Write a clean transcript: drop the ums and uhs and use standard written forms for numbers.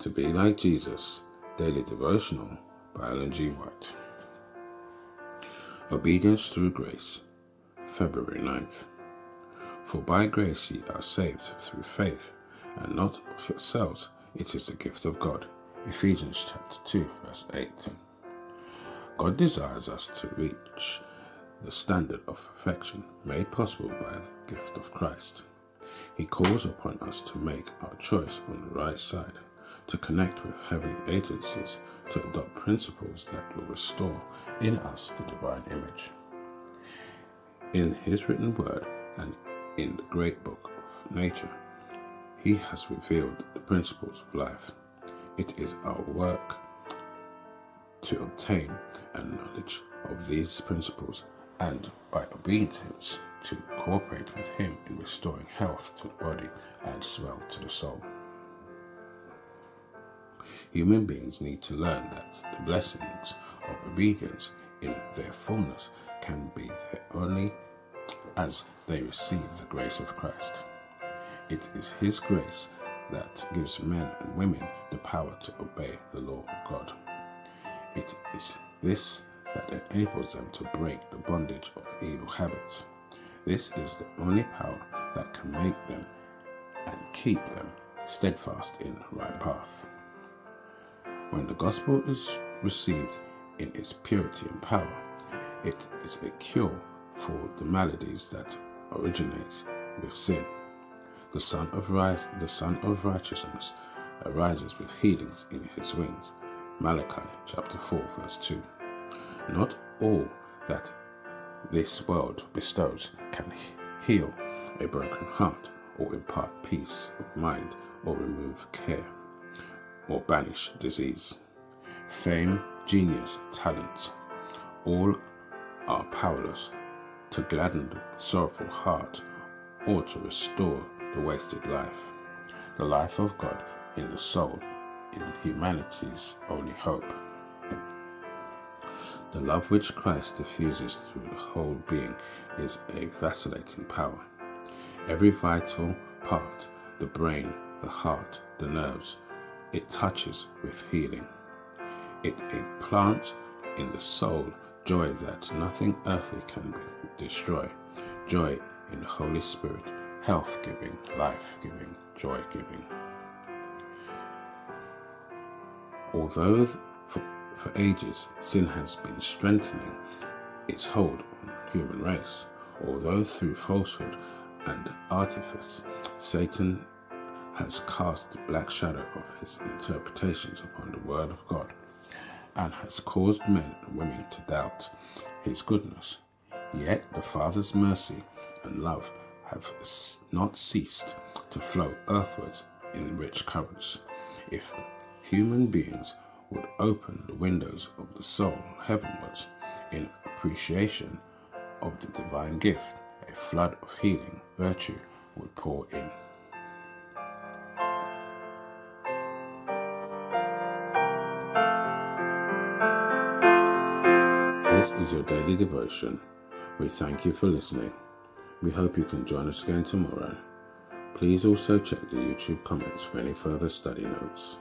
To Be Like Jesus, Daily Devotional by Ellen G. White. Obedience through Grace, February 9th. For by grace ye are saved through faith, and not of yourselves, it is the gift of God. Ephesians chapter 2, verse 8. God desires us to reach the standard of perfection made possible by the gift of Christ. He calls upon us to make our choice on the right side, to connect with heavenly agencies, to adopt principles that will restore in us the divine image. In His written word and in the great book of nature, He has revealed the principles of life. It is our work to obtain a knowledge of these principles and, by obedience, to cooperate with Him in restoring health to the body and swell to the soul. Human beings need to learn that the blessings of obedience in their fullness can be there only as they receive the grace of Christ. It is His grace that gives men and women the power to obey the law of God. It is this that enables them to break the bondage of evil habits. This is the only power that can make them and keep them steadfast in the right path. When the gospel is received in its purity and power, it is a cure for the maladies that originate with sin. The Son of Righteousness arises with healings in His wings. Malachi chapter 4, verse 2. Not all that this world bestows can heal a broken heart, or impart peace of mind, or remove care, or banish disease. Fame, genius, talent, all are powerless to gladden the sorrowful heart or to restore the wasted life. The life of God in the soul is humanity's only hope. The love which Christ diffuses through the whole being is a vacillating power. Every vital part, the brain, the heart, the nerves, it touches with healing. It implants in the soul joy that nothing earthly can destroy. Joy in the Holy Spirit, health-giving, life-giving, joy-giving. Although for ages sin has been strengthening its hold on the human race, although through falsehood and artifice Satan has cast the black shadow of his interpretations upon the word of God, and has caused men and women to doubt His goodness, yet the Father's mercy and love have not ceased to flow earthwards in rich currents. If human beings would open the windows of the soul heavenwards in appreciation of the divine gift, a flood of healing virtue would pour in. This is your daily devotion. We thank you for listening. We hope you can join us again tomorrow. Please also check the YouTube comments for any further study notes.